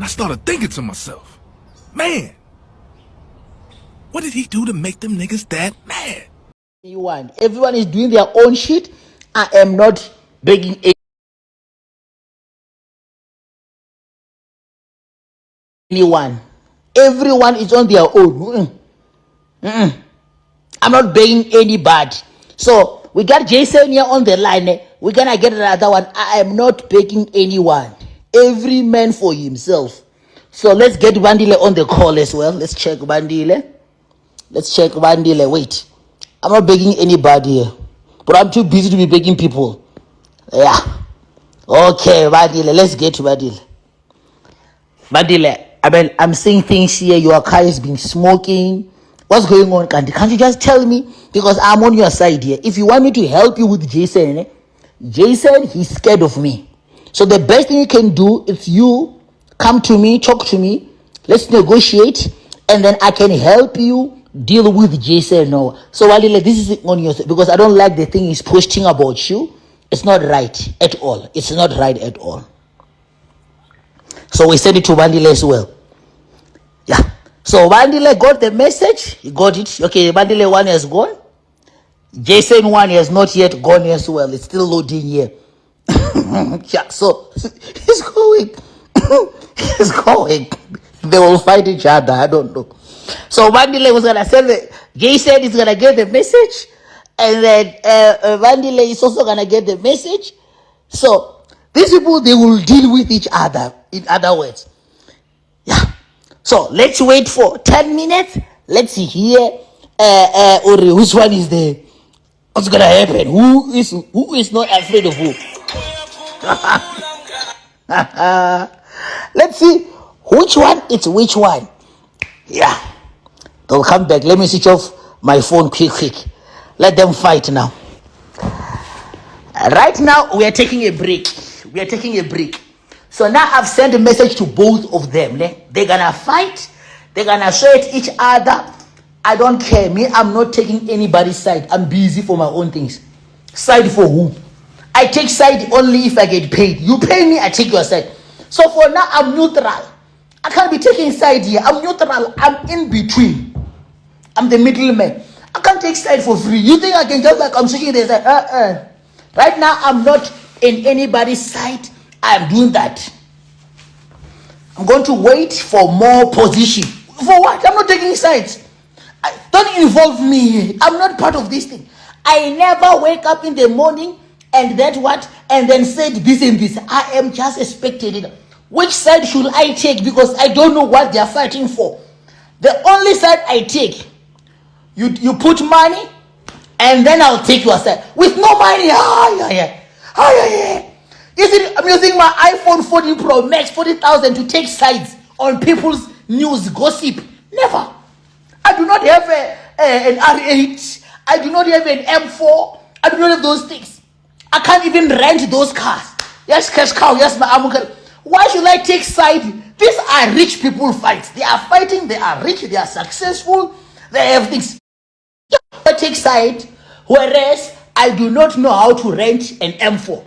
I started thinking to myself, man, what did he do to make them niggas that mad? Everyone is doing their own shit. I am not begging anyone. Everyone is on their own. I'm not begging anybody. So we got Jason here on the line. We're gonna get another one. I am not begging anyone. Every man for himself. So let's get Bandile on the call as well. Let's check Bandile. Wait. I'm not begging anybody here. But I'm too busy to be begging people. Yeah. Okay, Bandile. Let's get to Bandile. Bandile, I'm seeing things here. Your car has been smoking. What's going on, Candy? Can't you just tell me? Because I'm on your side here. If you want me to help you with Jason, Jason, he's scared of me. So the best thing you can do is you come to me, talk to me. Let's negotiate. And then I can help you deal with Jason. No. So, Bandile, this is on your side. Because I don't like the thing he's posting about you. It's not right at all. It's not right at all. So we send it to Bandile as well. Yeah. So Bandile got the message. He got it. Okay, Bandile 1 has gone. Jason 1 has not yet gone as well. It's still loading here. Yeah, so he's going. He's going. They will fight each other. I don't know. So Bandile was gonna send it. Jason is gonna get the message. And then Bandile is also gonna get the message. So these people, they will deal with each other. In other words. Yeah. So let's wait for 10 minutes. Let's see here. Or which one is there? What's gonna happen? Who is not afraid of who? Let's see which one it's which one. Yeah. They'll come back. Let me switch off my phone quick. Let them fight now. Right now, we are taking a break. So now I've sent a message to both of them. They're gonna fight. They're gonna show at each other. I don't care. Me, I'm not taking anybody's side. I'm busy for my own things. Side for who? I take side only if I get paid. You pay me, I take your side. So for now, I'm neutral. I can't be taking side here. I'm neutral. I'm in between. I'm the middleman. I can't take side for free. You think I can just like I'm shaking their side? Right now, I'm not in anybody's side. I'm doing that. I'm going to wait for more position. For what? I'm not taking sides. Don't involve me. I'm not part of this thing. I never wake up in the morning and that what? And then said this and this. I am just a spectator. Which side should I take? Because I don't know what they are fighting for. The only side I take, you put money and then I'll take your side. With no money, I'm using my iPhone 14 Pro Max 40,000 to take sides on people's news gossip. Never. I do not have an R8. I do not have an M4. I do not have those things. I can't even rent those cars. Yes, cash cow. Yes, my amuka. Why should I take side? These are rich people fights. They are fighting. They are rich. They are successful. They have things. I take side. Whereas I do not know how to rent an M4.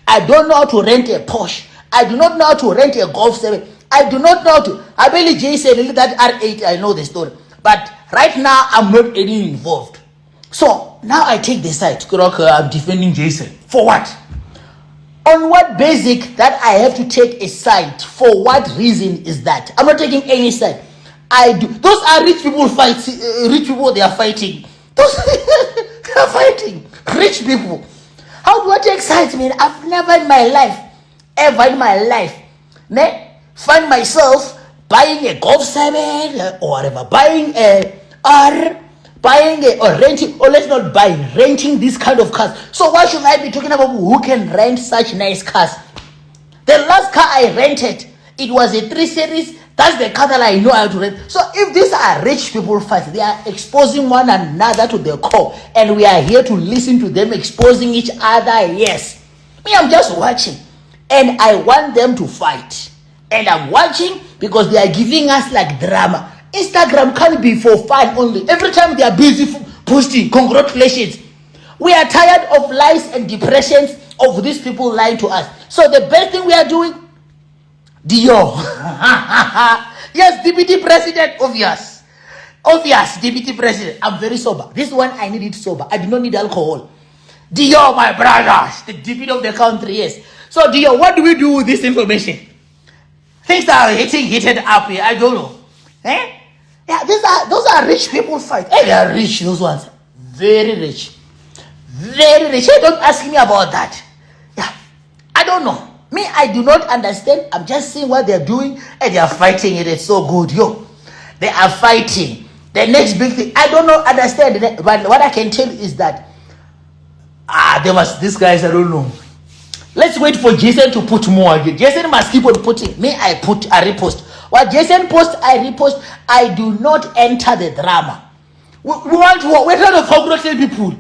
I don't know how to rent a Porsche. I do not know how to rent a Golf 7. I do not know how to. I believe Jay said that R8. I know the story. But right now, I'm not any involved. So now I take the side. I'm defending Jason. For what? On what basic that I have to take a side? For what reason is that? I'm not taking any side. I do. Those are rich people fighting. Rich people, they are fighting. Those they are fighting. Rich people. How do I take sides, man? I've never in my life, ever in my life, find myself buying a Golf 7 or whatever, buying a R, buying a, or renting, or let's not buy, renting this kind of cars. So why should I be talking about who can rent such nice cars? The last car I rented, it was a 3 Series. That's the car that I know how to rent. So if these are rich people fights, they are exposing one another to their core. And we are here to listen to them exposing each other. Yes. Me, I'm just watching. And I want them to fight. And I'm watching because they are giving us like drama. Instagram can't be for fun only. Every time they are busy posting, congratulations. We are tired of lies and depressions of these people lying to us. So the best thing we are doing, Dio. Yes, deputy president, obvious. Obvious, deputy president. I'm very sober. This one, I need it sober. I do not need alcohol. Dio, my brothers, the deputy of the country, yes. So, Dio, what do we do with this information? Things are heated up here. I don't know. Eh? Yeah, those are rich people fight. Hey, they are rich, those ones. Very rich. Very rich. Hey, don't ask me about that. Yeah. I don't know. Me, I do not understand. I'm just seeing what they're doing and they are fighting it. It's so good. Yo. They are fighting. The next big thing. I don't know, understand. But what I can tell you is that these guys, I don't know. Let's wait for Jason to put more again. Jason must keep on putting. Me, I repost. What Jason post, I repost. I do not enter the drama. We want to. We're trying to congratulate people.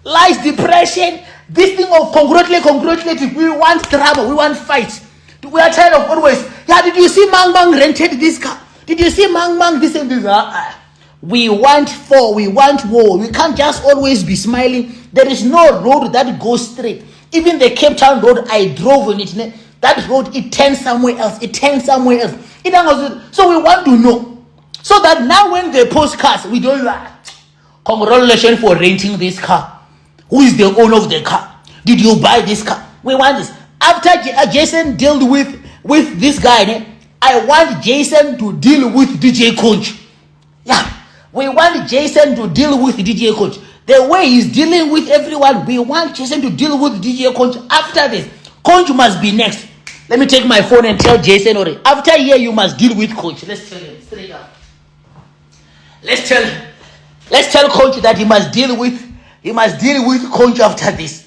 Lies, depression, this thing of congratulating. We want drama. We want fights. We are tired of always. Yeah, did you see Mang rented this car? Did you see Mang this and this? We want we want war. We can't just always be smiling. There is no road that goes straight. Even the Cape Town road, I drove on it. That road, it turns somewhere else. So we want to know. So that now when they post cars, we don't congratulations for renting this car. Who is the owner of the car? Did you buy this car? We want this. After Jason dealt with this guy, I want Jason to deal with DJ Coach. Yeah. We want Jason to deal with DJ Coach. The way he's dealing with everyone, we want Jason to deal with DJ Coach. After this, Coach must be next. Let me take my phone and tell Jason already. After here, you must deal with Coach. Let's tell him straight up. Let's tell Coach that he must deal with Coach after this.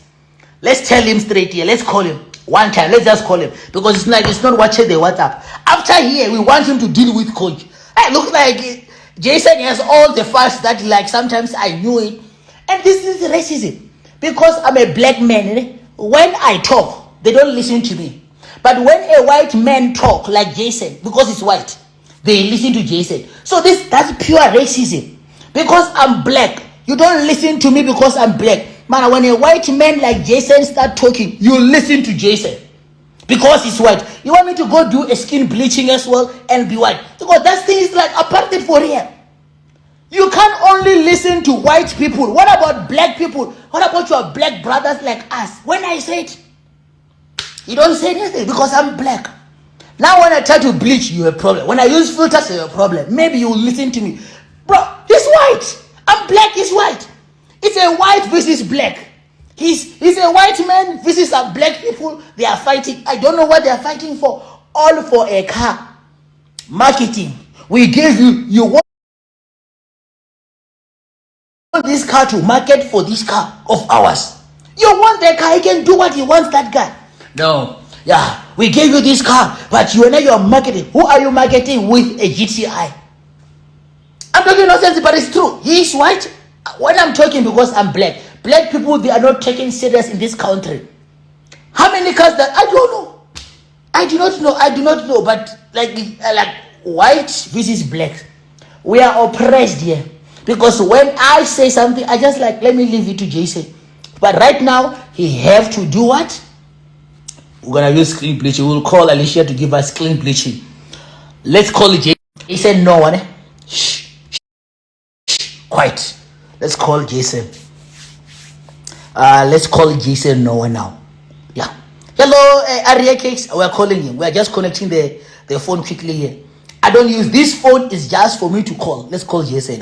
Let's tell him straight here. Let's call him one time. Let's just call him because it's not watching the WhatsApp. After here, we want him to deal with Coach. It looks like Jason has all the facts that like sometimes I knew it. And this is racism. Because I'm a black man, when I talk, they don't listen to me. But when a white man talk like Jason, because it's white, they listen to Jason. So that's pure racism. Because I'm black, you don't listen to me because I'm black. Man, when a white man like Jason start talking, you listen to Jason. Because he's white. You want me to go do a skin bleaching as well and be white? Because that thing is like apartheid for real. You can't only listen to white people. What about black people? What about your black brothers like us? When I say it, you don't say anything because I'm black. Now when I try to bleach, you have a problem. When I use filters, you have a problem. Maybe you will listen to me. Bro, he's white. I'm black, he's white. It's a white versus black. He's a white man versus some black people. They are fighting. I don't know what they are fighting for. All for a car. Marketing. We gave you want this car to market for this car of ours. You want that car, he can do what he wants, that guy. No. Yeah, we gave you this car, but you're marketing. Who are you marketing with a GTI? I'm talking nonsense, but it's true. He is white. When I'm talking because I'm black. Black people, they are not taken serious in this country. How many cars that? I don't know. I do not know. But like white versus black. We are oppressed here. Because when I say something, I just let me leave it to Jason. But right now, he have to do what? We're going to use clean bleaching. We'll call Alicia to give us clean bleaching. Let's call it Jason. He said no one. Shh. Quiet. Let's call Jason. Let's call Jason no one now. Yeah. Hello, Aria Cakes. We're calling him. We're just connecting the phone quickly here. I don't use this phone. It's just for me to call. Let's call Jason.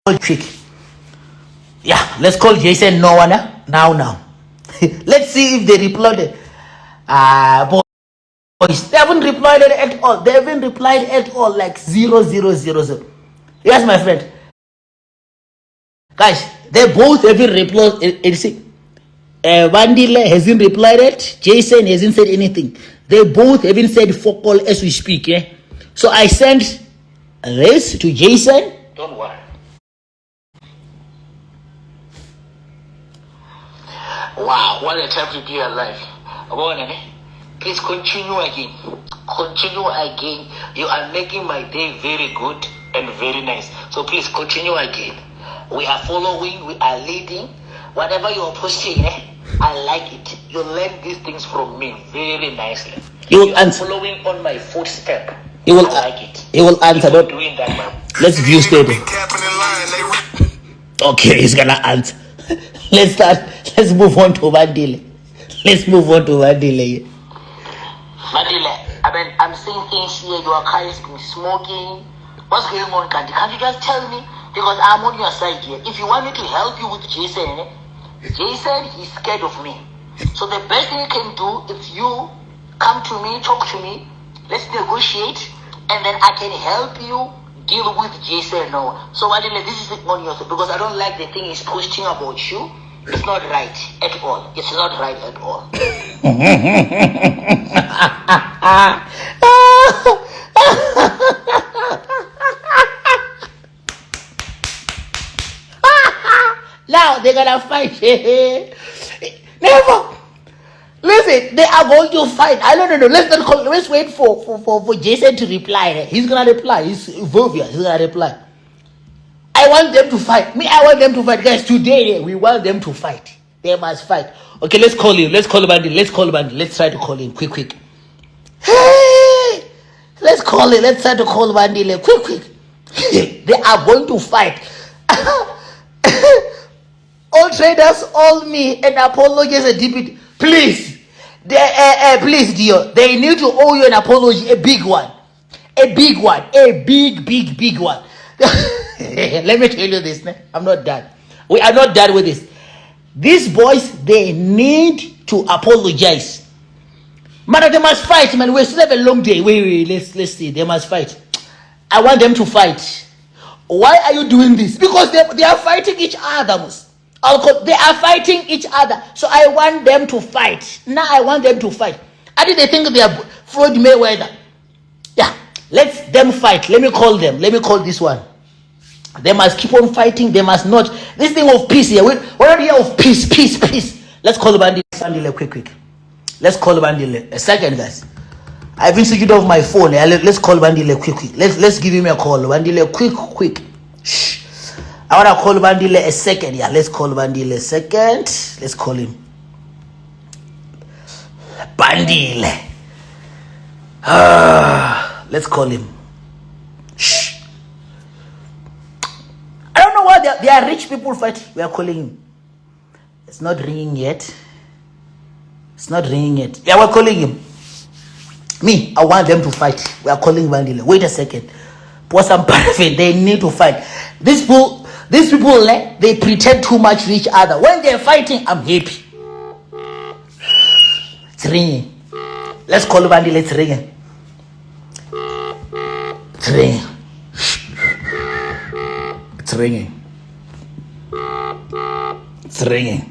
Quick. Yeah, let's call Jason no one now. Let's see if they replied. Boys, they haven't replied at all. They haven't replied at all. Like 0. Yes, my friend. Guys, they both haven't replied. Bandile hasn't replied it. Jason hasn't said anything. They both haven't said fuck all as we speak. So I sent this to Jason. Don't worry. Wow, what a time to be alive. Please continue again. You are making my day very good and very nice. So please continue again. We are following, we are leading. Whatever you are posting, I like it. You learn these things from me very nicely. You are following on my footstep. I like it. He will answer. Keep doing that, man. Let's view statement. Okay, he's gonna answer. Let's move on to Bandile. Bandile, I'm seeing things here. Your car has been smoking. What's going on, Candy? Can't you just tell me? Because I'm on your side here. If you want me to help you with Jason, Jason, he's scared of me. So the best thing you can do is you come to me, talk to me. Let's negotiate, and then I can help you deal with Jason. No. So Bandile, this is on your side because I don't like the thing he's posting about you. It's not right at all. It's not right at all. Now they're gonna fight. Never. Listen, they are going to fight. I don't know. Let's wait for Jason to reply. He's gonna reply. He's obvious. He's gonna reply. I want them to fight. I want them to fight. Guys, today we want them to fight. They must fight. Okay, let's call him. Let's call Bandile. Let's try to call him. Quick. Hey! Let's call it. Let's try to call Bandile. Quick. They are going to fight. All traders, all me, and apologies a deputy. Please. Please, dear. They need to owe you an apology. A big one. A big one. A big one. Let me tell you this. I'm not done. We are not done with this. These boys, they need to apologize. Man, they must fight, man. We still have a long day. Wait. Let's see. They must fight. I want them to fight. Why are you doing this? Because they are fighting each other. They are fighting each other. So I want them to fight. Now I want them to fight. I think they think they are Floyd Mayweather. Yeah. Let them fight. Let me call them. Let me call this one. They must keep on fighting. They must not. This thing of peace here. We're not here of peace. Let's call Bandile quick. Let's call Bandile. A second, guys. I've been switched off my phone. Let's call Bandile quick. Let's give him a call. Bandile quick. Shh. I want to call Bandile a second. Yeah, let's call Bandile a second. Let's call him. Bandile. Let's call him. Shh. I don't know why they are rich people fighting. We are calling him. It's not ringing yet. Yeah, we're calling him. Me, I want them to fight. We are calling Bandile. Wait a second. Pour some paraffin. They need to fight. These people, they pretend too much to each other. When they're fighting, I'm happy. It's ringing. Let's call Bandile. It's ringing. It's ringing.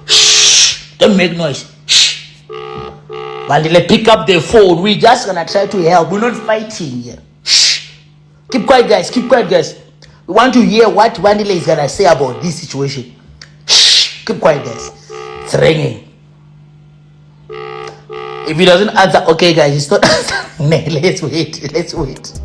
Shh. Don't make noise. Shh. Bandile, pick up the phone. We're just gonna try to help. We're not fighting here. Shh. Keep quiet, guys. We want to hear what Bandile is gonna say about this situation. Shh. Keep quiet, guys. It's ringing. If he doesn't answer, okay, guys, it's not answering. Let's wait.